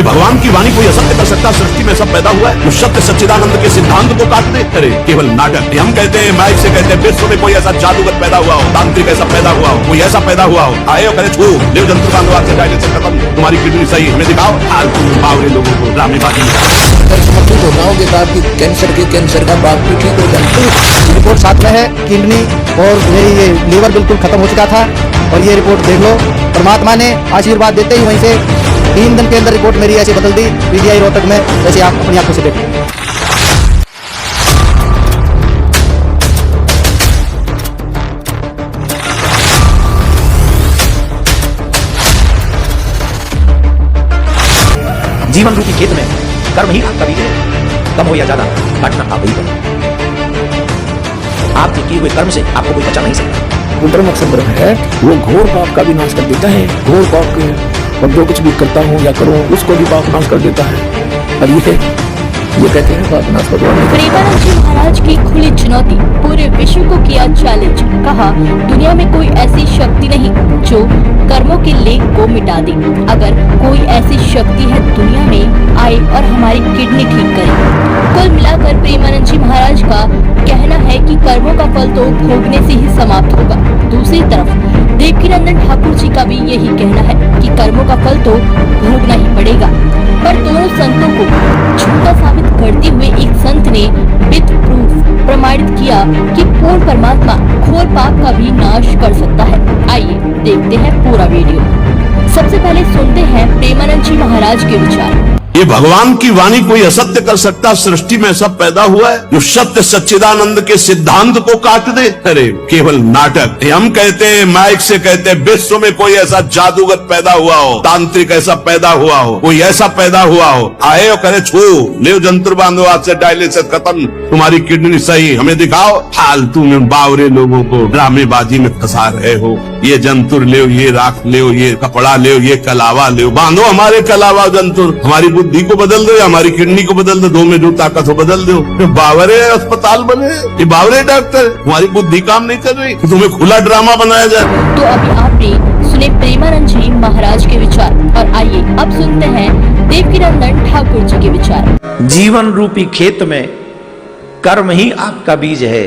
ये भगवान की वाणी कोई असत्य कर सकता? सृष्टि में सब पैदा हुआ है जो सत्य सच्चिदानंद के सिद्धांत को काट दे? अरे केवल नाटक। हम कहते हैं, माइक से कहते हैं, विश्व में कोई ऐसा जादूगर पैदा हुआ हो, तांत्रिक ऐसा पैदा हुआ हो, कोई ऐसा पैदा हुआ हो, आए हो करे छू देव जंतु बांधवा से डायने से खत्म, तुम्हारी किडनी सही हमें दिखाओ। फालतू बावरे लोगों को ड्रामेबाजी समर्पित होता हूँ कि आपकी कैंसर का बाप भी ठीक हो जाए। रिपोर्ट साथ में है, किडनी और मेरी ये लीवर बिल्कुल खत्म हो चुका था और ये रिपोर्ट देख लो। परमात्मा ने आशीर्वाद देते ही वहीं से 3 दिन के अंदर रिपोर्ट मेरी ऐसे बदल दी पीजीआई रोहतक में, जैसे आप अपनी आंखों से देखें। जीवन रूपी खेत में कर्म ही आपका बीज है, कम हो या ज्यादा काटना आप ही करो। आपके किए हुए कर्म से आपको कोई बचा नहीं सकता। वो ब्रह्म संग्रह है, वो घोर पाप का भी नाश कर देता है। घोर पाप के और जो कुछ भी करता हूँ या करूँ उसको भी पाप नाश कर देता है। और ये कहते हैं पाप नाश भगवान। प्रेमानंद जी महाराज की खुली चुनौती, पूरे विश्व को किया चैलेंज। कहा, दुनिया में कोई ऐसी शक्ति नहीं जो कर्मों के लेख को मिटा दे। अगर कोई ऐसी शक्ति है दुनिया में, आए और हमारी किडनी ठीक करे। कुल मिलाकर प्रेमानंद जी महाराज का कहना है कि कर्मों का फल तो भोगने से ही समाप्त होगा। दूसरी तरफ देवकीनंदन ठाकुर जी का भी यही कहना है कि कर्मों का फल तो भोगना ही पड़ेगा। पर दोनों संतों को झूठा साबित करते हुए एक संत ने विद प्रूफ प्रमाणित किया कि पूर्ण परमात्मा घोर पाप का भी नाश कर सकता है। आइए देखते हैं पूरा वीडियो। सबसे पहले सुनते हैं प्रेमानंद जी महाराज के विचार। ये भगवान की वाणी कोई असत्य कर सकता? सृष्टि में सब पैदा हुआ है जो सत्य सच्चिदानंद के सिद्धांत को काट दे? अरे केवल नाटक। हम कहते हैं, माइक से कहते हैं, विश्व में कोई ऐसा जादूगर पैदा हुआ हो, तांत्रिक ऐसा पैदा हुआ हो, कोई ऐसा पैदा हुआ हो, आए हो करे छू लेव जंतु बांधो हाथ से डायलिसिस खत्म, तुम्हारी किडनी सही हमें दिखाओ। फालतू में बावरे लोगों को ड्रामेबाजी में फंसा रहे हो। ये जंतुर ले, ये राख ले, ये कपड़ा ले, ये कलावा ले, बांधो हमारे कलावा जंतुर, हमारी बुद्धि को बदल दो या हमारी किडनी को बदल दो, दो में जो ताकत हो बदल दो। बावरे अस्पताल बने, ये बावरे डॉक्टर, तुम्हारी बुद्धि काम नहीं कर रही, तुम्हें खुला ड्रामा बनाया जाए। तो अभी आपने सुने प्रेमानंद जी महाराज के विचार और आइए अब सुनते हैं देवकीनंदन ठाकुर जी के विचार। जीवन रूपी खेत में कर्म ही आपका बीज है,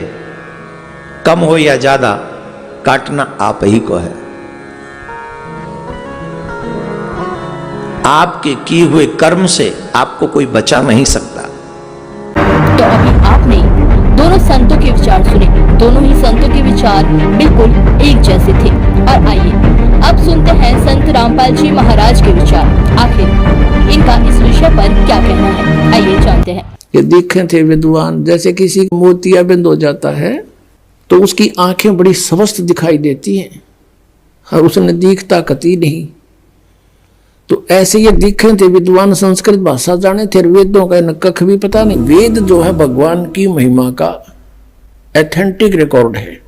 कम हो या ज्यादा काटना आप ही को है। आपके किए हुए कर्म से आपको कोई बचा नहीं सकता। तो अभी आपने दोनों संतों के विचार सुने। दोनों ही संतों के विचार बिल्कुल एक जैसे थे। और आइए अब सुनते हैं संत रामपाल जी महाराज के विचार। आखिर इनका इस विषय पर क्या कहना है, आइए जानते हैं। ये देखे थे विद्वान, जैसे किसी मोतियाबिंद हो जाता है तो उसकी आंखें बड़ी स्वस्थ दिखाई देती हैं और उसने दिखता कती नहीं। तो ऐसे ये दिखे थे विद्वान, संस्कृत भाषा जाने थे, वेदों का न कख भी पता नहीं। वेद जो है भगवान की महिमा का एथेंटिक रिकॉर्ड है,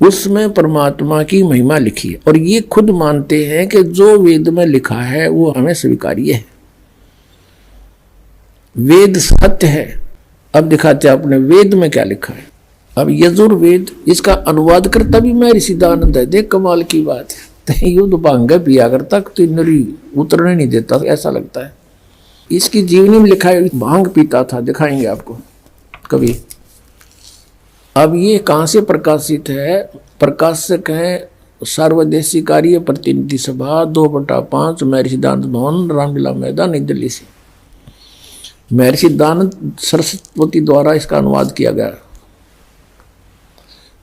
उसमें परमात्मा की महिमा लिखी है और ये खुद मानते हैं कि जो वेद में लिखा है वो हमें स्वीकार्य है। वेद सत्य है। अब दिखाते आपने वेद में क्या लिखा है। अब यजुर्वेद, इसका अनुवाद करता भी मैं ऋषिदानंद है। देख कमाल की बात है, युद्ध भांग पिया करता तो नरी उतरने नहीं देता, ऐसा लगता है। इसकी जीवनी में लिखा है भांग पीता था, दिखाएंगे आपको कभी। अब ये कहाँ से प्रकाशित है? प्रकाशक है सर्वदेशी कार्य प्रतिनिधि सभा 2/5 महर्षि दानंद भवन, रामलीला मैदान, नई दिल्ली से। महर्षि दानंद सरस्वती द्वारा इसका अनुवाद किया गया।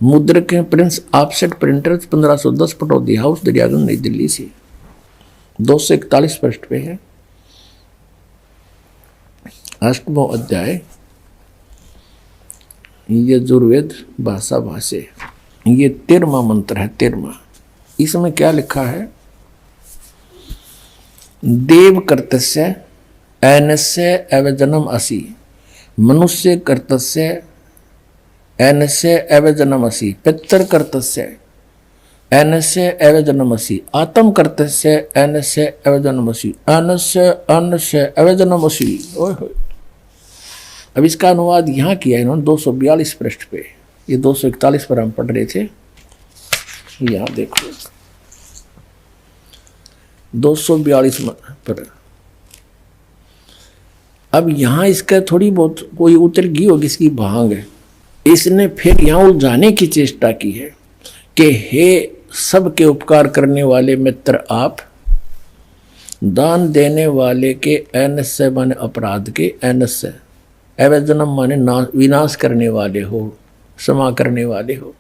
मुद्रक हैं Prince offset printers, 1510, Pataudi house, Daryaganj, नई दिल्ली से। 241 पृष्ठ पे है। 8वां अध्याय यजुर्वेद भाषा भाष्य। ये 13वां मंत्र है। 13वां, इसमें क्या लिखा है? देव कर्तस्य ऐनस्य अवजनम असि, मनुष्य कर्तस्य ऐनस्य अवजनमसि, पितर कर्तस्य ऐनस्य अवजनमसि, आत्म कर्तस्य ऐनस्य अवजनमसि, अन्नस्य अन्नस्य अवजनमसि। ओए होए। अब इसका अनुवाद यहाँ किया इन्होंने 242 पृष्ठ पे। ये 241 पर हम पढ़ रहे थे। यहाँ देखो 242 पर अब यहाँ इसका थोड़ी बहुत कोई उतर गई होगी इसकी भांग है। इसने फिर यहाँ उलझाने की चेष्टा की है कि हे सबके उपकार करने वाले मित्र आप, दान देने वाले के एनस्य माने अपराध के, एनस्य अवैधनम माने विनाश करने वाले हो, क्षमा करने वाले हो।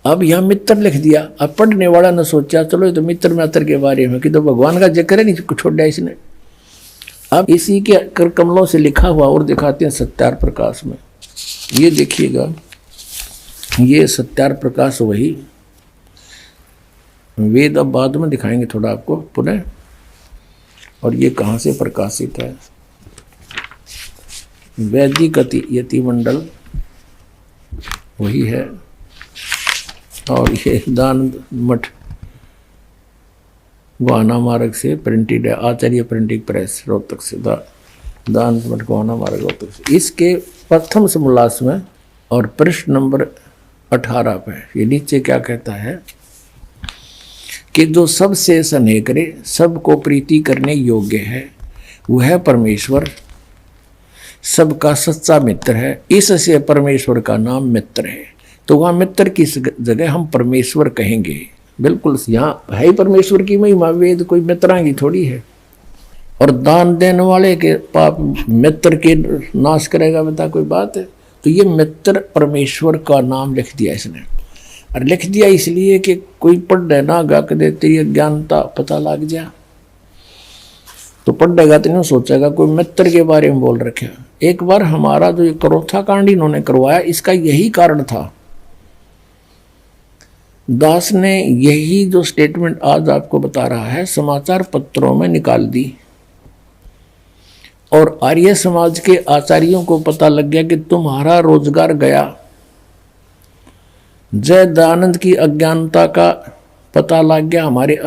अब यहाँ मित्र लिख दिया। अब पढ़ने वाला ने सोचा चलो ये तो मित्र मित्र के बारे में कि तो भगवान का जिक्र है, नहीं छोड़ा इसने। अब इसी के कर कमलों से लिखा हुआ और दिखाते हैं सत्यार प्रकाश में। ये देखिएगा, ये सत्यार प्रकाश वही वेद, अब बाद में दिखाएंगे थोड़ा आपको पुनः। और ये कहाँ से प्रकाशित है, वैदिक यति मंडल वही है। और ये दान मठ गोहाना मार्ग से प्रिंटेड है, आचार्य प्रिंटिंग प्रेस रोहतक से, दान मठ गोहाना मार्ग रोहतक से। इसके प्रथम समोल्लास में और पृष्ठ नंबर 18 पे ये नीचे क्या कहता है कि जो सबसे स्नेह करे, सबको प्रीति करने योग्य है, वह परमेश्वर सबका सच्चा मित्र है। इससे परमेश्वर का नाम मित्र है। तो वहाँ मित्र की जगह हम परमेश्वर कहेंगे। बिल्कुल यहाँ है ही परमेश्वर की महिमा, वेद कोई मित्रा की थोड़ी है। और दान देने वाले के पाप मित्र के नाश करेगा, बता कोई बात है। तो ये मित्र परमेश्वर का नाम लिख दिया इसने। और लिख दिया इसलिए कि कोई पढ़ ना गा के देते ये ज्ञानता पता लग जाए, तो पढ़ेगा तो नहीं सोचेगा कोई मित्र के बारे में बोल रखे। एक बार हमारा जो करोथा कांड इन्होंने करवाया, इसका यही कारण था। दास ने यही जो स्टेटमेंट आज आपको बता रहा है समाचार पत्रों में निकाल दी, और आर्य समाज के आचार्यों को पता लग गया कि तुम्हारा रोजगार गया। जय दयानंद की अज्ञानता का पता लग गया हमारे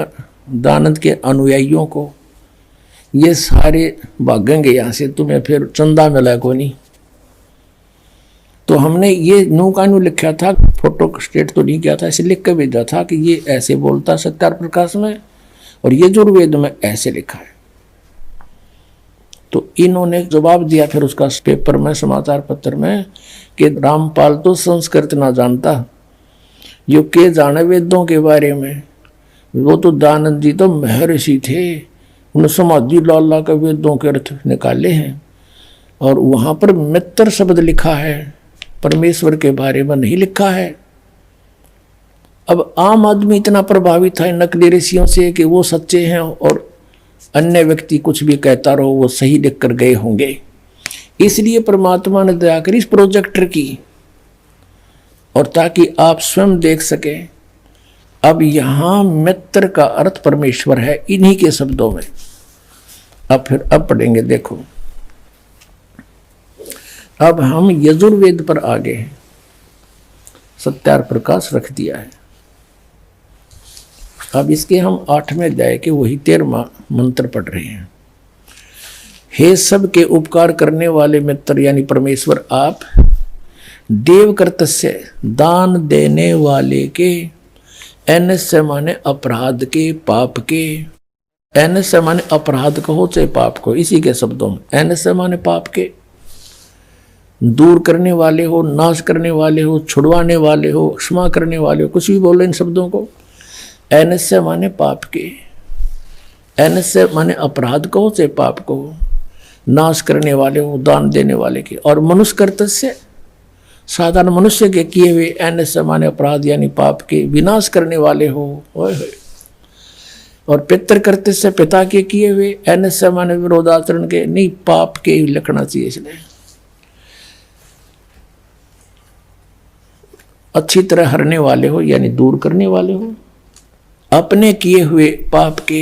दयानंद के अनुयायियों को। ये सारे भागेंगे यहाँ से, तुम्हें फिर चंदा मिला को नहीं। तो हमने ये नो का न्यू लिखा था, फोटो स्टेट तो नहीं किया था, इसे लिख कर भेजा था कि ये ऐसे बोलता सत्यार प्रकाश में, और ये यजुर्वेद में ऐसे लिखा है। तो इन्होंने जवाब दिया फिर उसका पेपर में, समाचार पत्र में, कि रामपाल तो संस्कृत ना जानता, जो के जाने वेदों के बारे में। वो तो दयानंद जी तो महर्षि थे, उन्होंने समाधि लाला के वेदों के अर्थ निकाले हैं, और वहाँ पर मित्र शब्द लिखा है, परमेश्वर के बारे में नहीं लिखा है। अब आम आदमी इतना प्रभावित है नकली ऋषियों से कि वो सच्चे हैं, और अन्य व्यक्ति कुछ भी कहता रहो वो सही लिख कर गए होंगे। इसलिए परमात्मा ने दया करी इस प्रोजेक्टर की, और ताकि आप स्वयं देख सके। अब यहाँ मित्र का अर्थ परमेश्वर है इन्हीं के शब्दों में। अब पढ़ेंगे, देखो अब हम यजुर्वेद पर आ गए हैं। सत्यार प्रकाश रख दिया है। अब इसके हम 8वें अध्याय के वही 13वां मंत्र पढ़ रहे हैं। हे सब के उपकार करने वाले मित्र यानी परमेश्वर आप, देवकृतस्य दान देने वाले के, एनस्य माने अपराध के, पाप के। एनस्य माने अपराध कहो चाहे पाप को, इसी के शब्दों में एनस्य माने पाप के, दूर करने वाले हो, नाश करने वाले हो, छुड़वाने वाले हो, क्षमा करने वाले हो, कुछ भी बोलो इन शब्दों को। एनस्य माने पाप के, एनस्य माने अपराध कहो चाहे पाप को, नाश करने वाले हो, दान देने वाले के। और मनुष्य कर्तस्य साधारण मनुष्य के किए हुए, एनस्य माने अपराध यानी पाप के विनाश करने वाले हो। और पितृ कर्तस्य पिता के किए हुए, एनस्य माने विरोधाचरण के, नहीं पाप के लिखना चाहिए इसलिए। अच्छी तरह हरने वाले हो यानी दूर करने वाले हो, अपने किए हुए पाप के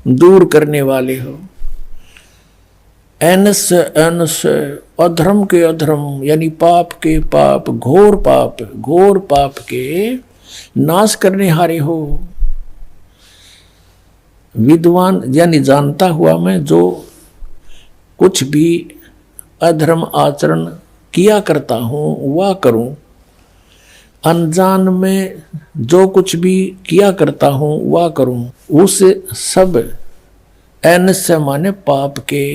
दूर करने वाले हो। एनस्य एनस्य अधर्म के अधर्म यानी पाप के पाप, घोर पाप के नाश करने हारे हो। विद्वान यानी जानता हुआ मैं जो कुछ भी अधर्म आचरण किया करता हूँ वह करूँ, अनजान में जो कुछ भी किया करता हूँ वह करूँ, उस सब एनस्य माने पाप के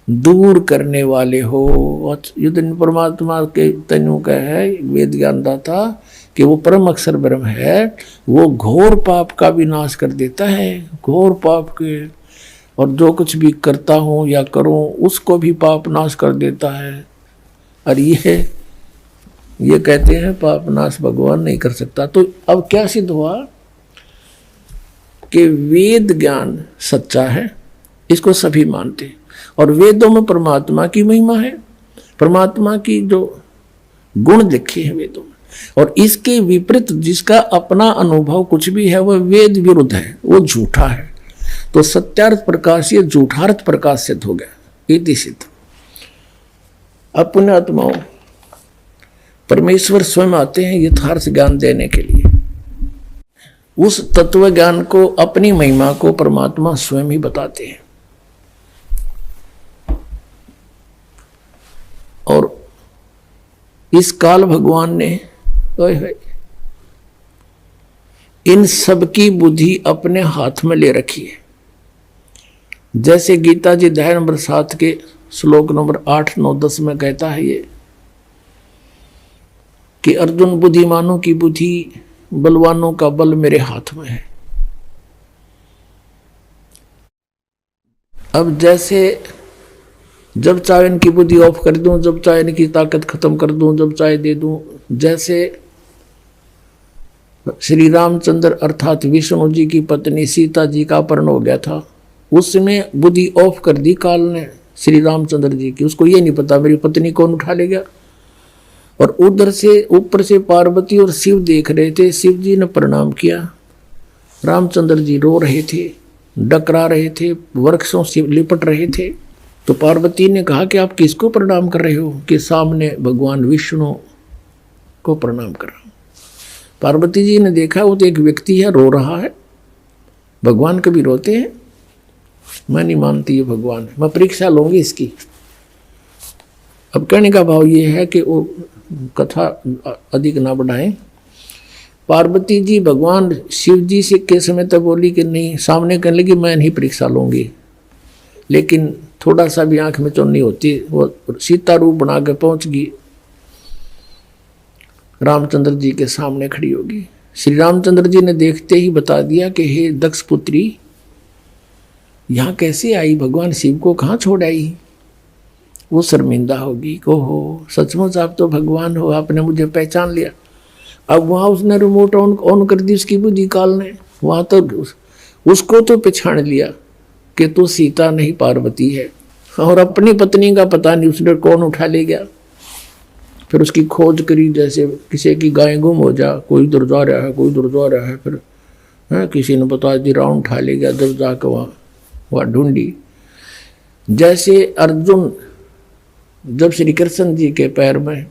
दूर करने वाले हो। युद्ध परमात्मा के तनु का है वेद ज्ञान दाता कि वो परम अक्षर ब्रह्म है, वो घोर पाप का भी नाश कर देता है, घोर पाप के, और जो कुछ भी करता हूँ या करूँ उसको भी पाप नाश कर देता है। और ये कहते हैं पाप नाश भगवान नहीं कर सकता। तो अब क्या सिद्ध हुआ कि वेद ज्ञान सच्चा है, इसको सभी मानते हैं, और वेदों में परमात्मा की महिमा है, परमात्मा की जो गुण लिखे हैं वेदों में, और इसके विपरीत जिसका अपना अनुभव कुछ भी है वह वेद विरुद्ध है, वो झूठा है। तो सत्यार्थ प्रकाश ये झूठार्थ प्रकाश सिद्ध हो गया, इति सिद्ध। अब पुण्यात्माओं, परमेश्वर स्वयं आते हैं यथार्थ ज्ञान देने के लिए। उस तत्व ज्ञान को, अपनी महिमा को परमात्मा स्वयं ही बताते हैं। और इस काल भगवान ने इन सब की बुद्धि अपने हाथ में ले रखी है। जैसे गीता जी अध्याय नंबर 7 के श्लोक नंबर 8, 9, 10 में कहता है ये कि अर्जुन, बुद्धिमानों की बुद्धि, बलवानों का बल मेरे हाथ में है। अब जैसे जब चाहे इनकी बुद्धि ऑफ कर दूं, जब चाहे इनकी ताकत खत्म कर दूं, जब चाहे दे दूं। जैसे श्री रामचंद्र अर्थात विष्णु जी की पत्नी सीता जी का अपहरण हो गया था, उसमें बुद्धि ऑफ कर दी काल ने श्री रामचंद्र जी की। उसको ये नहीं पता मेरी पत्नी कौन उठा ले गया। और उधर से ऊपर से पार्वती और शिव देख रहे थे। शिव जी ने प्रणाम किया, रामचंद्र जी रो रहे थे, डकरा रहे थे, वृक्षों से लिपट रहे थे। तो पार्वती ने कहा कि आप किसको प्रणाम कर रहे हो? कि सामने भगवान विष्णु को प्रणाम कर रहा हूं। पार्वती जी ने देखा वो तो एक व्यक्ति है, रो रहा है। भगवान कभी रोते हैं? मैं नहीं मानती ये भगवान है, मैं परीक्षा लूंगी इसकी। अब कहने का भाव ये है कि वो कथा अधिक ना बढ़ाएं। पार्वती जी भगवान शिव जी से के समय तक बोली कि नहीं, सामने कहने लगी मैं नहीं परीक्षा लूंगी, लेकिन थोड़ा सा भी आंख में चुन्नी होती, वो सीता रूप बना के पहुंच गई, रामचंद्र जी के सामने खड़ी होगी। श्री रामचंद्र जी ने देखते ही बता दिया कि हे दक्ष पुत्री, यहाँ कैसे आई? भगवान शिव को कहाँ छोड़ आई? वो शर्मिंदा होगी, ओहो सचमुच आप तो भगवान हो, आपने मुझे पहचान लिया। अब वहाँ उसने रिमोट ऑन कर दी उसकी बुद्धि काल ने, वहाँ तो उसको तो पहचान लिया कि तू सीता नहीं पार्वती है। और अपनी पत्नी का पता नहीं उसने कौन उठा ले गया। फिर उसकी खोज करी, जैसे किसी की गाय गुम हो जा, कोई इधर जा रहा है, कोई उधर जा रहा है। फिर किसी ने बता दी, राउंड उठा ले गया, जब जाकर वहाँ ढूंढी। जैसे अर्जुन जब श्री कृष्ण जी के पैर में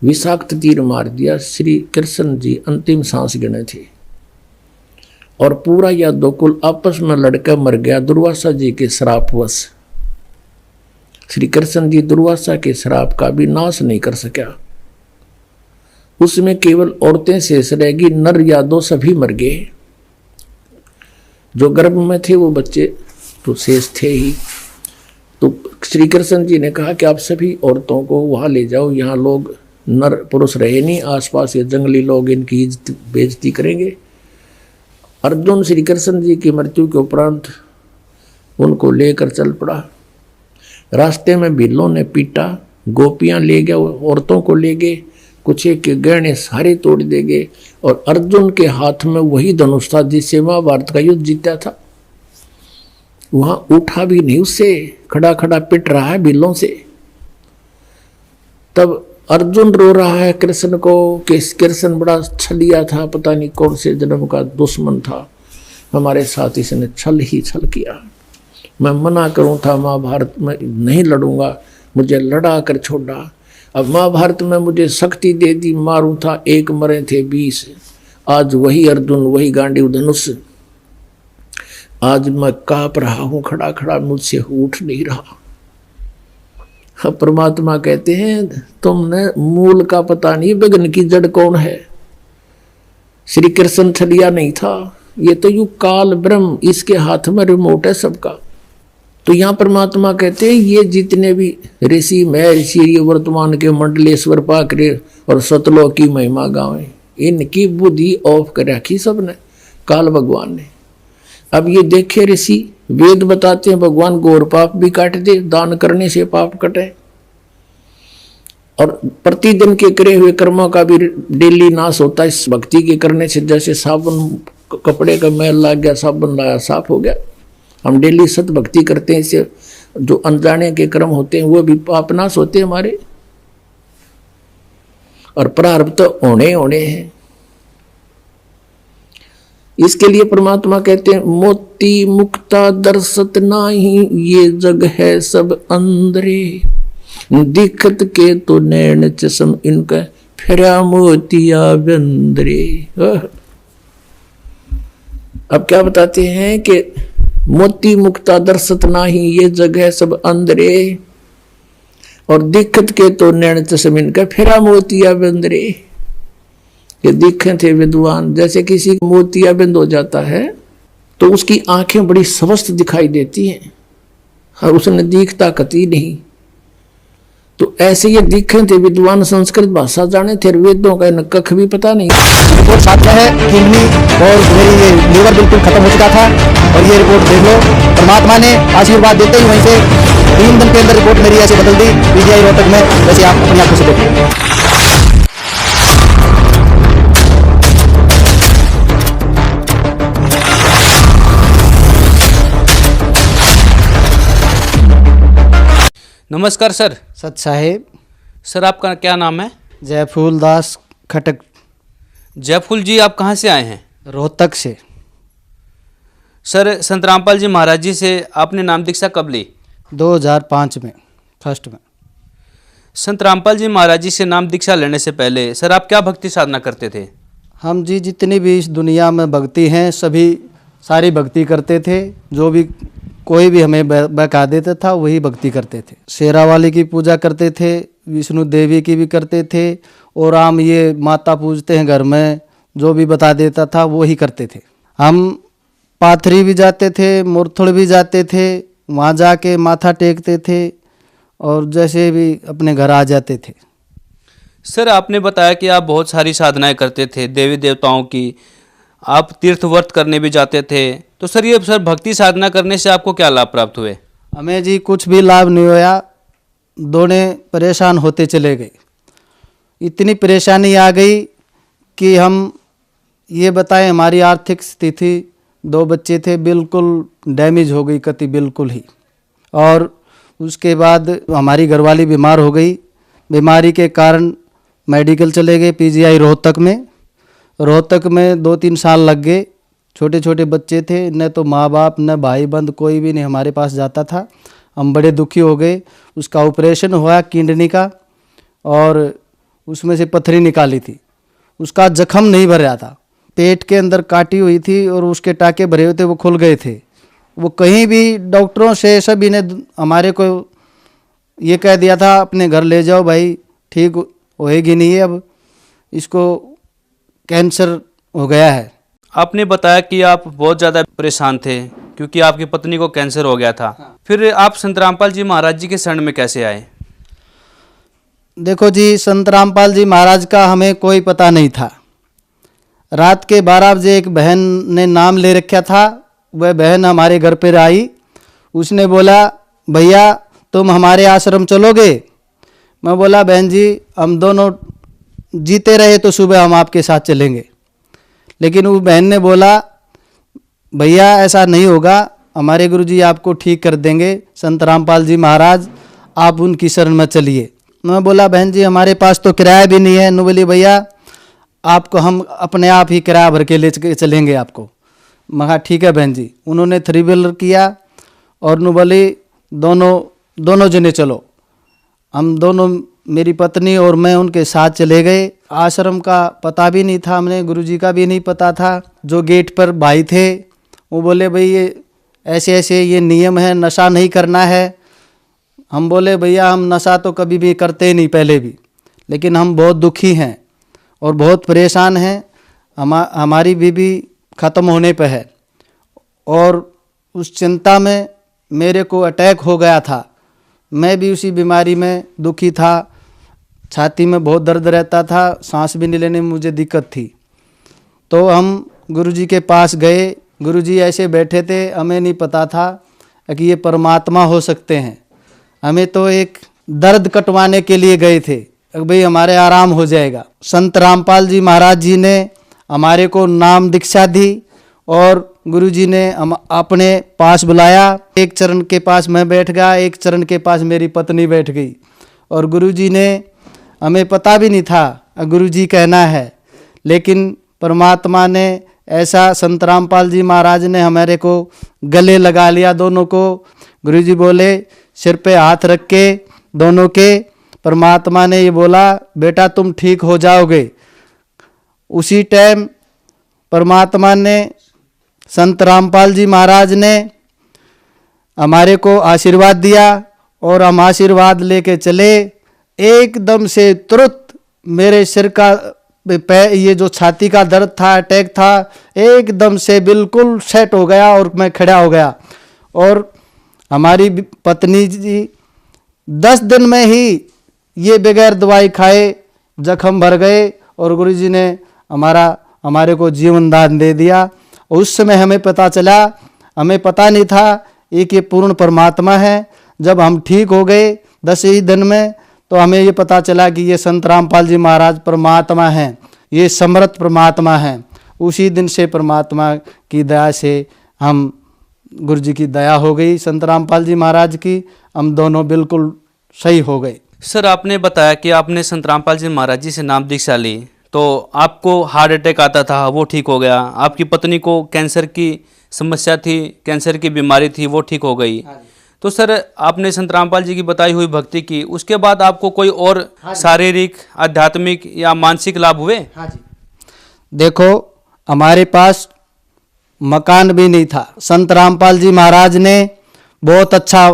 विषाक्त तीर मार दिया, श्री कृष्ण जी अंतिम सांस गिने थे और पूरा यादवकुल आपस में लड़कर मर गया दुर्वासा जी के श्रापवश। श्री कृष्ण जी दुर्वासा के श्राप का भी नाश नहीं कर सका। उसमें केवल औरतें शेष रहेगी, नर यादव सभी मर गए। जो गर्भ में थे वो बच्चे तो शेष थे ही। तो श्री कृष्ण जी ने कहा कि आप सभी औरतों को वहां ले जाओ, यहाँ लोग नर पुरुष रहे नहीं, आसपास ये जंगली लोग इनकी इज्जत बेइज्जती करेंगे। अर्जुन श्री कृष्ण जी की मृत्यु के उपरांत उनको लेकर चल पड़ा। रास्ते में बिल्लों ने पीटा, गोपियां ले गए, औरतों को ले गए, कुछ एक के गहने सारे तोड़ दे गए। और अर्जुन के हाथ में वही धनुष था जिससे महाभारत का युद्ध जीता था। वहां उठा भी नहीं, उससे खड़ा खड़ा पिट रहा है बिल्लों से। तब अर्जुन रो रहा है कृष्ण को कि कृष्ण बड़ा छलिया था, पता नहीं कौन से जन्म का दुश्मन था, हमारे साथ इसने छल ही छल किया। मैं मना करूं था, महाभारत में नहीं लड़ूंगा, मुझे लड़ा कर छोड़ा। अब महाभारत में मुझे शक्ति दे दी, मारूं था, एक मरे थे 20। आज वही अर्जुन, वही गांडीव धनुष, आज मैं कांप रहा हूं खड़ा खड़ा, मुझसे उठ नहीं रहा। अब परमात्मा कहते हैं तुमने मूल का पता नहीं, विघ्न की जड़ कौन है? श्री कृष्ण छलिया नहीं था, ये तो यू काल ब्रह्म, इसके हाथ में रिमोट है सबका। तो यहाँ परमात्मा कहते हैं ये जितने भी ऋषि महर्षि ये वर्तमान के मंडलेश्वर पाकरे और सतलोक की महिमा गावे, इनकी बुद्धि ऑफ कर रखी सबने काल भगवान ने। अब ये देखे ऋषि वेद बताते हैं भगवान घोर पाप भी काट दे, दान करने से पाप कटे, और प्रतिदिन के करे हुए कर्मों का भी डेली नाश होता है इस भक्ति के करने से। जैसे साबुन कपड़े का मैल लग गया, साबुन लाया साफ हो गया। हम डेली सत भक्ति करते हैं, इससे जो अनजाने के कर्म होते हैं वो भी पाप नाश होते हैं हमारे, और प्रारब्ध तो होने होने हैं। इसके लिए परमात्मा कहते हैं मोती मुक्ता दर्शत नाही, ये जग है सब अंदरे, दिखत के तो नैन चश्म इनका फिरा मोतिया बंदरे। अब क्या बताते हैं कि मोती मुक्ता दर्शत नाही, ये जग है सब अंदरे, और दिखत के तो नैन चश्म इनका फिरा मोतिया बंदरे। ये दिखे थे विद्वान, जैसे किसी मोतिया बंद हो जाता है तो उसकी आंखें बड़ी स्वस्थ दिखाई देती हैं और उसने दिखता कती नहीं। तो ऐसे ये दिखे थे विद्वान, संस्कृत भाषा जाने थे, वेदों का कख भी पता नहीं। रिपोर्ट साथ में है, किडनी और मेरी ये लीवर बिल्कुल खत्म हो चुका था, और ये रिपोर्ट देख लो। परमात्मा ने आशीर्वाद देते ही वहीं से 3 दिन के अंदर रिपोर्ट मेरी ऐसे बदल दी पीजीआई रोहतक में, जैसे आप अपनी आंखों से देखो। नमस्कार सर। सच साहेब। सर आपका क्या नाम है? जयफूल दास खटक। जयफूल जी, आप कहाँ से आए हैं? रोहतक से। सर संत रामपाल जी महाराज जी से आपने नाम दीक्षा कब ली? 2005 में, फर्स्ट में। संत रामपाल जी महाराज जी से नाम दीक्षा लेने से पहले सर आप क्या भक्ति साधना करते थे? हम जी जितनी भी इस दुनिया में भक्ति हैं सभी सारी भक्ति करते थे, जो भी कोई भी हमें बहका देता था वही भक्ति करते थे। शेरा वाली की पूजा करते थे, विष्णु देवी की भी करते थे, और हम ये माता पूजते हैं घर में, जो भी बता देता था वो ही करते थे। हम पाथरी भी जाते थे, मुरथुड़ भी जाते थे, वहाँ जाके माथा टेकते थे और जैसे भी अपने घर आ जाते थे। सर आपने बताया कि आप बहुत सारी साधनाएं करते थे देवी देवताओं की, आप तीर्थ व्रत करने भी जाते थे, तो सर ये सर भक्ति साधना करने से आपको क्या लाभ प्राप्त हुए? हमें जी कुछ भी लाभ नहीं हुआ, दोनों परेशान होते चले गए। इतनी परेशानी आ गई कि हम ये बताएं, हमारी आर्थिक स्थिति, 2 बच्चे थे, बिल्कुल डैमेज हो गई कति बिल्कुल ही। और उसके बाद हमारी घरवाली बीमार हो गई, बीमारी के कारण मेडिकल चले गए पीजीआई रोहतक में। रोहतक में 2-3 साल लग गए। छोटे छोटे बच्चे थे, न तो माँ बाप न भाई बंद कोई भी नहीं हमारे पास जाता था। हम बड़े दुखी हो गए। उसका ऑपरेशन हुआ किडनी का, और उसमें से पथरी निकाली थी। उसका जख्म नहीं भर रहा था, पेट के अंदर काटी हुई थी और उसके टाके भरे हुए थे, वो खुल गए थे। वो कहीं भी डॉक्टरों से सभी ने हमारे को ये कह दिया था अपने घर ले जाओ भाई, ठीक होएगी नहीं है, अब इसको कैंसर हो गया है। आपने बताया कि आप बहुत ज़्यादा परेशान थे क्योंकि आपकी पत्नी को कैंसर हो गया था। फिर आप संत रामपाल जी महाराज जी के शरण में कैसे आए? देखो जी, संत रामपाल जी महाराज का हमें कोई पता नहीं था। रात के 12 बजे एक बहन ने नाम ले रखा था, वह बहन हमारे घर पर आई। उसने बोला भैया तुम हमारे आश्रम चलोगे? मैं बोला बहन जी हम दोनों जीते रहे तो सुबह हम आपके साथ चलेंगे। लेकिन वो बहन ने बोला भैया ऐसा नहीं होगा, हमारे गुरुजी आपको ठीक कर देंगे, संत रामपाल जी महाराज आप उनकी शरण में चलिए। मैं बोला बहन जी हमारे पास तो किराया भी नहीं है। नु बोली भैया आपको हम अपने आप ही किराया भर के ले चलेंगे आपको। मैं कहा ठीक है बहन जी। उन्होंने 3 व्हीलर किया और नु बोली दोनों जने चलो। हम दोनों, मेरी पत्नी और मैं उनके साथ चले गए। आश्रम का पता भी नहीं था हमें, गुरुजी का भी नहीं पता था। जो गेट पर भाई थे वो बोले भाई ये ऐसे ऐसे ये नियम है, नशा नहीं करना है। हम बोले भैया हम नशा तो कभी भी करते ही नहीं पहले भी, लेकिन हम बहुत दुखी हैं और बहुत परेशान हैं। हमारी बीवी ख़त्म होने पे है और उस चिंता में मेरे को अटैक हो गया था। मैं भी उसी बीमारी में दुखी था, छाती में बहुत दर्द रहता था, सांस भी नहीं लेने में मुझे दिक्कत थी। तो हम गुरुजी के पास गए। गुरुजी ऐसे बैठे थे, हमें नहीं पता था कि ये परमात्मा हो सकते हैं। हमें तो एक दर्द कटवाने के लिए गए थे, भाई हमारे आराम हो जाएगा। संत रामपाल जी महाराज जी ने हमारे को नाम दीक्षा दी और गुरुजी ने हम अपने पास बुलाया। एक चरण के पास मैं बैठ गया, एक चरण के पास मेरी पत्नी बैठ गई। और गुरुजी ने, हमें पता भी नहीं था गुरुजी कहना है, लेकिन परमात्मा ने ऐसा, संत रामपाल जी महाराज ने हमारे को गले लगा लिया दोनों को। गुरुजी बोले, सिर पे हाथ रख के दोनों के, परमात्मा ने ये बोला, बेटा तुम ठीक हो जाओगे। उसी टाइम परमात्मा ने, संत रामपाल जी महाराज ने हमारे को आशीर्वाद दिया और हम आशीर्वाद लेके चले। एकदम से तुरंत मेरे सिर का ये जो छाती का दर्द था, अटैक था, एकदम से बिल्कुल सेट हो गया और मैं खड़ा हो गया। और हमारी पत्नी जी 10 दिन में ही ये बगैर दवाई खाए जख्म भर गए और गुरुजी ने हमारे को जीवन दान दे दिया। उस समय हमें पता चला, हमें पता नहीं था एक ये पूर्ण परमात्मा है। जब हम ठीक हो गए 10 ही दिन में, तो हमें ये पता चला कि ये संत रामपाल जी महाराज परमात्मा हैं, ये समर्थ परमात्मा हैं। उसी दिन से परमात्मा की दया से हम, गुरुजी की दया हो गई, संत रामपाल जी महाराज की, हम दोनों बिल्कुल सही हो गए। सर आपने बताया कि आपने संत रामपाल जी महाराज जी से नाम दीक्षा ली, तो आपको हार्ट अटैक आता था, वो ठीक हो गया। आपकी पत्नी को कैंसर की समस्या थी, कैंसर की बीमारी थी, वो ठीक हो गई। तो सर आपने संत रामपाल जी की बताई हुई भक्ति की, उसके बाद आपको कोई और शारीरिक, आध्यात्मिक या मानसिक लाभ हुए? हाँ जी, देखो हमारे पास मकान भी नहीं था, संत रामपाल जी महाराज ने बहुत अच्छा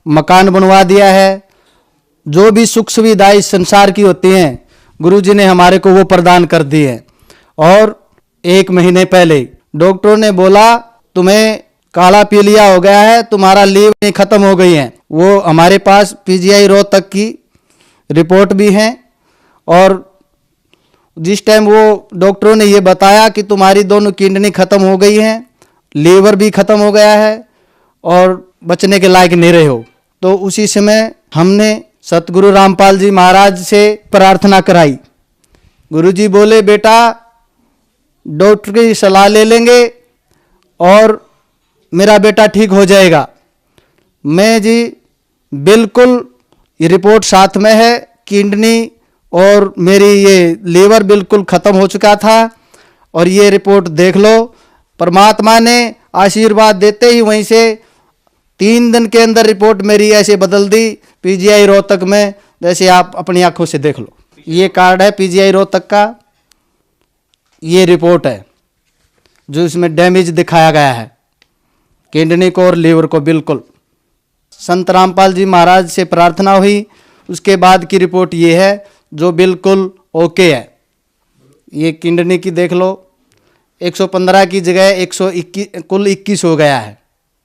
मकान बनवा दिया है। जो भी सुख सुविधाएं इस संसार की होती हैं, गुरुजी ने हमारे को वो प्रदान कर दी है। और 1 महीने पहले डॉक्टरों ने बोला तुम्हें काला पीलिया हो गया है, तुम्हारा लीवर खत्म हो गई है। वो हमारे पास पीजीआई रोहतक की रिपोर्ट भी है। और जिस टाइम वो डॉक्टरों ने ये बताया कि तुम्हारी दोनों किडनी खत्म हो गई हैं, लीवर भी खत्म हो गया है और बचने के लायक नहीं रहे हो, तो उसी समय हमने सतगुरु रामपाल जी महाराज से प्रार्थना कराई। गुरुजी बोले बेटा डॉक्टर की सलाह ले लेंगे और मेरा बेटा ठीक हो जाएगा। मैं जी बिल्कुल, ये रिपोर्ट साथ में है, किडनी और मेरी ये लीवर बिल्कुल ख़त्म हो चुका था। और ये रिपोर्ट देख लो, परमात्मा ने आशीर्वाद देते ही वहीं से 3 दिन के अंदर रिपोर्ट मेरी ऐसे बदल दी पीजीआई रोहतक में, जैसे आप अपनी आंखों से देख लो। ये कार्ड है पीजीआई रोहतक का, ये रिपोर्ट है जो इसमें डैमेज दिखाया गया है किडनी को और लीवर को। बिल्कुल संत रामपाल जी महाराज से प्रार्थना हुई, उसके बाद की रिपोर्ट ये है जो बिल्कुल ओके है। ये किडनी की देख लो, 115 की जगह 121, कुल 21 हो गया है,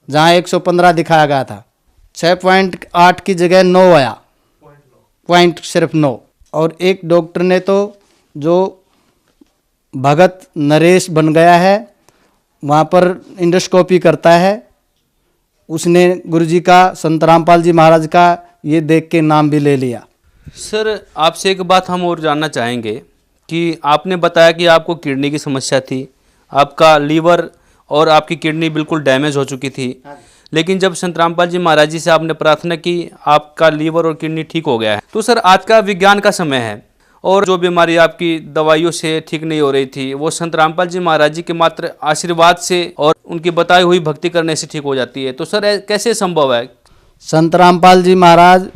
जहाँ 115 दिखाया गया था। 6.8 की जगह 9 आया, पॉइंट सिर्फ 9। और एक डॉक्टर ने तो जो भगत नरेश बन गया है, वहाँ पर इंडोस्कोपी करता है, उसने गुरुजी का, संत रामपाल जी महाराज का ये देख के नाम भी ले लिया। सर आपसे एक बात हम और जानना चाहेंगे कि आपने बताया कि आपको किडनी की समस्या थी, आपका लीवर और आपकी किडनी बिल्कुल डैमेज हो चुकी थी, लेकिन जब संत रामपाल जी महाराज जी से आपने प्रार्थना की, आपका लीवर और किडनी ठीक हो गया है। तो सर आज का विज्ञान का समय है और जो बीमारी आपकी दवाइयों से ठीक नहीं हो रही थी, वो संत रामपाल जी महाराज जी के मात्र आशीर्वाद से और उनकी बताई हुई भक्ति करने से ठीक हो जाती है। तो सर कैसे संभव है? संत रामपाल जी महाराज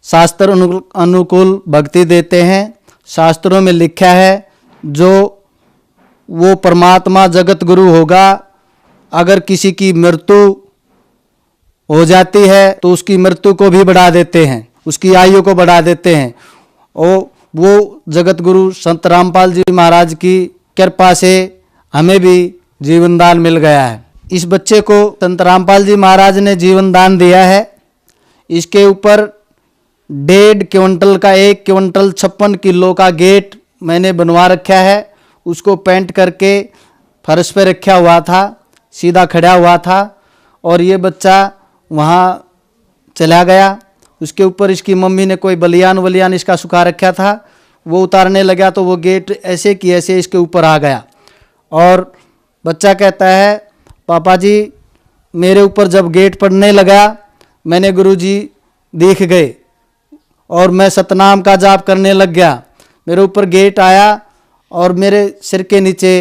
शास्त्र अनुकूल भक्ति देते हैं। शास्त्रों में लिखा है जो वो परमात्मा जगत गुरु होगा, अगर किसी की मृत्यु हो जाती है तो उसकी मृत्यु को भी बढ़ा देते हैं, उसकी आयु को बढ़ा देते हैं। और वो जगत गुरु संत रामपाल जी महाराज की कृपा से हमें भी जीवन दान मिल गया है। इस बच्चे को संत रामपाल जी महाराज ने जीवन दान दिया है। इसके ऊपर 1.5 क्विंटल का 1 क्विंटल 56 किलो का गेट मैंने बनवा रखा है। उसको पेंट करके फर्श पे रखा हुआ था, सीधा खड़ा हुआ था और ये बच्चा वहाँ चला गया। उसके ऊपर इसकी मम्मी ने कोई बलियान इसका सुखा रखा था, वो उतारने लगा तो वो गेट ऐसे की ऐसे इसके ऊपर आ गया। और बच्चा कहता है, पापा जी मेरे ऊपर जब गेट पड़ने लगा मैंने गुरुजी देख गए और मैं सतनाम का जाप करने लग गया। मेरे ऊपर गेट आया और मेरे सिर के नीचे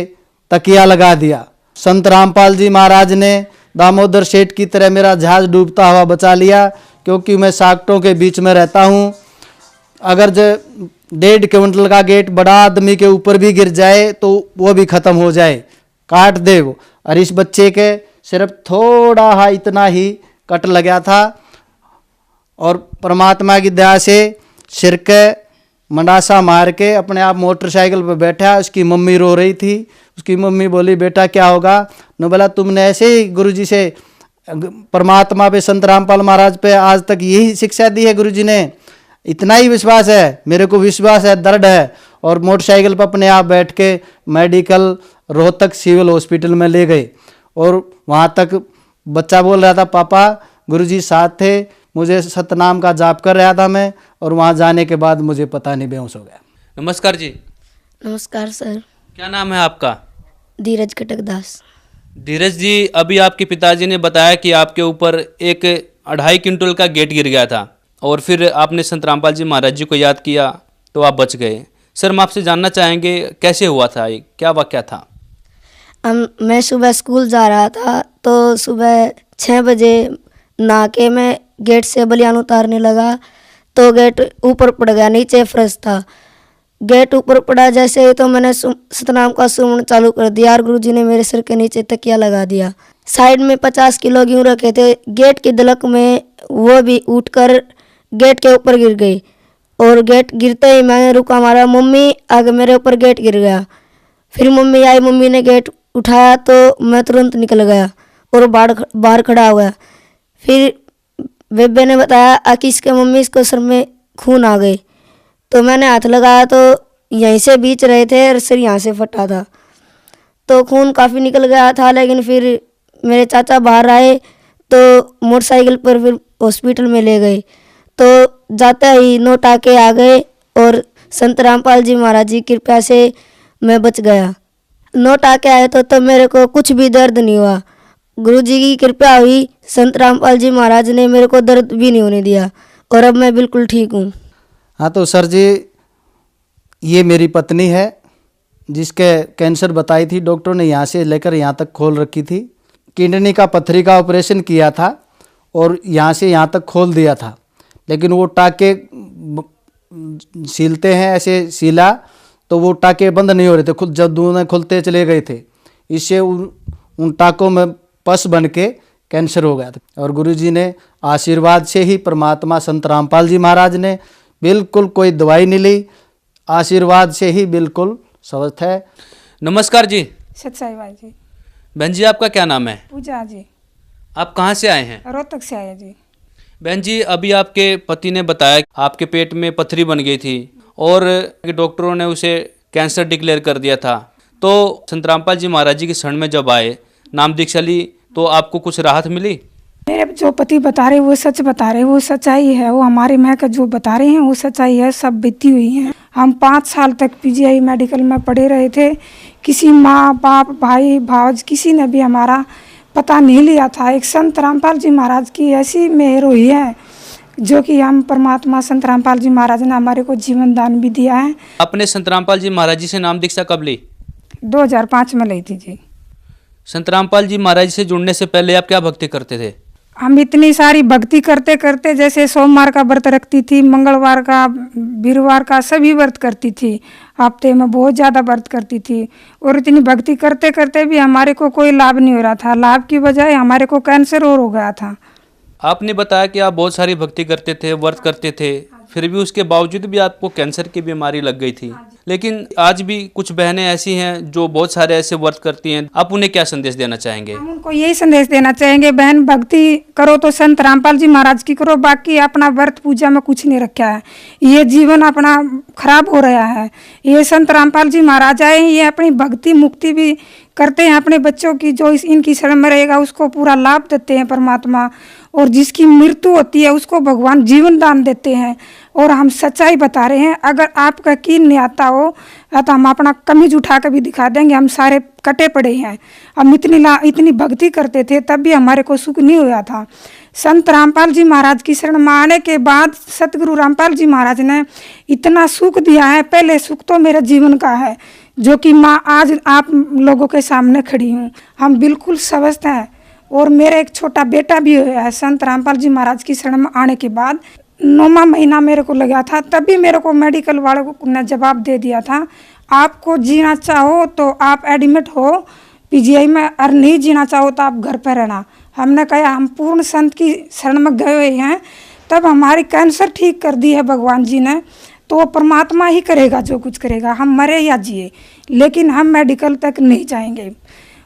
तकिया लगा दिया। संत रामपाल जी महाराज ने दामोदर सेठ की तरह मेरा जहाज डूबता हुआ बचा लिया, क्योंकि मैं साकटों के बीच में रहता हूँ। अगर जो 1.5 क्विंटल का गेट बड़ा आदमी के ऊपर भी गिर जाए तो वो भी ख़त्म हो जाए, काट दे वो। और इस बच्चे के सिर्फ थोड़ा हा इतना ही कट लगा था और परमात्मा की दया से सिर के मंडासा मार के अपने आप मोटरसाइकिल पर बैठा। उसकी मम्मी रो रही थी। उसकी मम्मी बोली, बेटा क्या होगा? न बोला, तुमने ऐसे ही गुरुजी से, परमात्मा पे, संत रामपाल महाराज पे आज तक यही शिक्षा दी है गुरुजी ने, इतना ही विश्वास है, मेरे को विश्वास है, दृढ़ है। और मोटरसाइकिल पर अपने आप बैठ के मेडिकल रोहतक सिविल हॉस्पिटल में ले गए और वहाँ तक बच्चा बोल रहा था, पापा गुरुजी साथ थे, मुझे सतनाम का जाप कर रहा था मैं, और वहाँ जाने के बाद मुझे पता नहीं, बेहोश हो गया। नमस्कार जी। नमस्कार सर। क्या नाम है आपका? धीरज कटकदास। धीरज जी, अभी आपके पिताजी ने बताया कि आपके ऊपर एक 2.5 क्विंटल का गेट गिर गया था और फिर आपने संत रामपाल जी महाराज जी को याद किया तो आप बच गए। सर, हम आपसे जानना चाहेंगे कैसे हुआ था ये, क्या वाकया था? मैं सुबह स्कूल जा रहा था तो सुबह 6 बजे नहा के मैं गेट से बलियान उतारने लगा तो गेट ऊपर पड़ गया, नीचे फर्श था। गेट ऊपर पड़ा जैसे ही तो मैंने सतनाम का सुमन चालू कर दिया और गुरुजी ने मेरे सिर के नीचे तकिया लगा दिया। साइड में 50 किलो गेहूँ रखे थे, गेट की धलक में वो भी उठकर गेट के ऊपर गिर गई और गेट गिरते ही मैंने रुका मारा, मम्मी आगे मेरे ऊपर गेट गिर गया। फिर मम्मी आई, मम्मी ने गेट उठाया तो मैं तुरंत निकल गया और बाहर खड़ा हुआ। फिर बेबे ने बताया कि इसके मम्मी इसको सर में खून आ गए, तो मैंने हाथ लगाया तो यहीं से बीच रहे थे और सिर यहाँ से फटा था तो खून काफ़ी निकल गया था। लेकिन फिर मेरे चाचा बाहर आए तो मोटरसाइकिल पर फिर हॉस्पिटल में ले गए तो जाते ही 9 टाके आ गए और संत रामपाल जी महाराज जी की कृपा से मैं बच गया। 9 टाके आए तो तब मेरे को कुछ भी दर्द नहीं हुआ। गुरुजी की कृपा हुई, संत रामपाल जी महाराज ने मेरे को दर्द भी नहीं होने दिया और अब मैं बिल्कुल ठीक हूँ। हाँ तो सर जी, ये मेरी पत्नी है जिसके कैंसर बताई थी डॉक्टर ने, यहाँ से लेकर यहाँ तक खोल रखी थी। किडनी का पत्थरी का ऑपरेशन किया था और यहाँ से यहाँ तक खोल दिया था, लेकिन वो टाके सीलते हैं ऐसे सीला तो वो टाके बंद नहीं हो रहे थे, खुद जब दोनों खुलते चले गए थे, इससे उन टाकों में पस बन के कैंसर हो गया था। और गुरुजी ने आशीर्वाद से ही, परमात्मा संत रामपाल जी महाराज ने, बिल्कुल कोई दवाई नहीं ली, आशीर्वाद से ही बिल्कुल स्वस्थ है। नमस्कार जी। सच्चाई भाई जी। बहन जी, आपका क्या नाम है? पूजा जी। आप कहाँ से आए हैं? रोहतक से आया जी। बहन जी, अभी आपके पति ने बताया आपके पेट में पथरी बन गई थी और डॉक्टरों ने उसे कैंसर डिक्लेयर कर दिया था, तो संत रामपाल जी महाराज जी के शरण में जब आए, नाम दीक्षा ली, तो आपको कुछ राहत मिली? मेरे जो पति बता रहे वो सच बता रहे, वो सच्चाई है। वो हमारे मैं का जो बता रहे हैं वो सच्चाई है, सब बीती हुई है। हम 5 साल तक पीजीआई मेडिकल में पड़े रहे थे, किसी माँ बाप भाई भावज किसी ने भी हमारा पता नहीं लिया था। एक संत रामपाल जी महाराज की ऐसी मेहर हुई है जो कि हम परमात्मा संत रामपाल जी महाराज ने हमारे को जीवन दान भी दिया है। आपने संत रामपाल जी महाराज जी से नाम दीक्षा कब ली? 2005 में ली थी जी। संत रामपाल जी महाराज से जुड़ने से पहले आप क्या भक्ति करते थे? हम इतनी सारी भक्ति करते करते, जैसे सोमवार का व्रत रखती थी, मंगलवार का, वीरवार का, सभी व्रत करती थी। हफ्ते में बहुत ज़्यादा व्रत करती थी और इतनी भक्ति करते करते भी हमारे को कोई लाभ नहीं हो रहा था। लाभ की बजाय हमारे को कैंसर और हो गया था। आपने बताया कि आप बहुत सारी भक्ति करते थे, व्रत करते थे, फिर भी उसके बावजूद भी आपको कैंसर की बीमारी लग गई थी। लेकिन आज भी कुछ बहनें ऐसी हैं जो बहुत सारे ऐसे व्रत करती हैं, आप उन्हें क्या संदेश देना चाहेंगे? हम उनको यही संदेश देना चाहेंगे, बहन भक्ति करो तो संत रामपाल जी महाराज की करो, बाकी अपना व्रत पूजा में कुछ नहीं रखा है। ये जीवन अपना खराब हो रहा है। ये संत रामपाल जी महाराज आए, ये अपनी भक्ति मुक्ति भी करते हैं अपने बच्चों की, जो इनकी शरण में रहेगा उसको पूरा लाभ देते हैं परमात्मा, और जिसकी मृत्यु होती है उसको भगवान जीवन दान देते हैं। और हम सच्चाई बता रहे हैं, अगर आपका यकीन नहीं आता हो तो हम अपना कमीज उठा कर भी दिखा देंगे, हम सारे कटे पड़े हैं। हम इतनी भक्ति करते थे तब भी हमारे को सुख नहीं हुआ था। संत रामपाल जी महाराज की शरण में आने के बाद सतगुरु रामपाल जी महाराज ने इतना सुख दिया है। पहले सुख तो मेरे जीवन का है, जो कि माँ आज आप लोगों के सामने खड़ी हूँ। हम बिल्कुल स्वस्थ हैं, और मेरा एक छोटा बेटा भी हुआ है। संत रामपाल जी महाराज की शरण में आने के बाद 9वां महीना मेरे को लगा था, तभी मेरे को मेडिकल वालों ने जवाब दे दिया था, आपको जीना चाहो तो आप एडमिट हो पीजीआई में, और नहीं जीना चाहो तो आप घर पर रहना। हमने कहा हम पूर्ण संत की शरण में गए हुए हैं, तब हमारी कैंसर ठीक कर दी है भगवान जी ने, तो परमात्मा ही करेगा जो कुछ करेगा, हम मरे या जिए, लेकिन हम मेडिकल तक नहीं जाएंगे।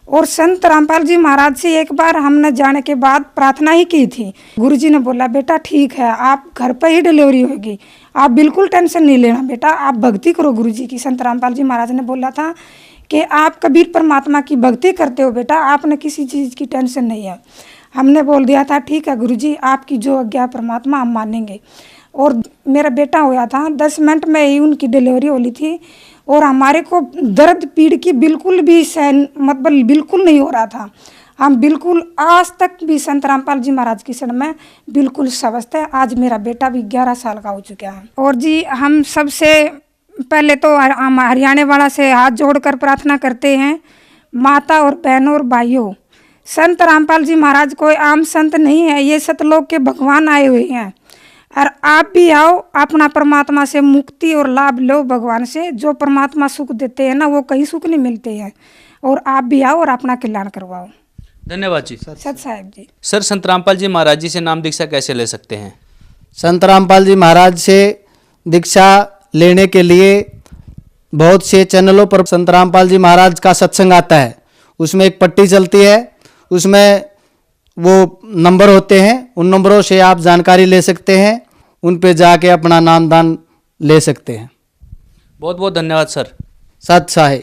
और संत रामपाल जी महाराज से एक बार हमने जाने के बाद प्रार्थना ही की थी। गुरुजी ने बोला, बेटा ठीक है, आप घर पर ही डिलीवरी होगी, आप बिल्कुल टेंशन नहीं लेना बेटा, आप भक्ति करो गुरुजी की। संत रामपाल जी महाराज ने बोला था कि आप कबीर परमात्मा की भक्ति करते हो बेटा, आपने किसी चीज़ की टेंशन नहीं है। हमने बोल दिया था ठीक है गुरुजी, आपकी जो आज्ञा परमात्मा हम मानेंगे। और मेरा बेटा हुआ था, 10 मिनट में ही उनकी डिलीवरी होली थी, और हमारे को दर्द पीड़ की बिल्कुल भी सहन मतलब बिल्कुल नहीं हो रहा था। हम बिल्कुल आज तक भी संत रामपाल जी महाराज की शरण में बिल्कुल स्वस्थ है। आज मेरा बेटा भी 11 साल का हो चुका है। और जी हम सबसे पहले तो हम हरियाणा वाला से हाथ जोड़कर प्रार्थना करते हैं, माता और बहनों और भाइयों, संत रामपाल जी महाराज कोई आम संत नहीं है, ये सतलोक के भगवान आए हुए हैं, और आप भी आओ, अपना परमात्मा से मुक्ति और लाभ लो भगवान से। जो परमात्मा सुख देते हैं ना, वो कहीं सुख नहीं मिलते हैं, और आप भी आओ और अपना कल्याण करवाओ। धन्यवाद जी। सत साहेब जी। सर, संत रामपाल जी महाराज जी से नाम दीक्षा कैसे ले सकते हैं? संत रामपाल जी महाराज से दीक्षा लेने के लिए बहुत से चैनलों पर संत रामपाल जी महाराज का सत्संग आता है, उसमें एक पट्टी चलती है, उसमें वो नंबर होते हैं, उन नंबरों से आप जानकारी ले सकते हैं, उन पे जाके अपना नामदान ले सकते हैं। बहुत बहुत धन्यवाद सर। सत साहेब।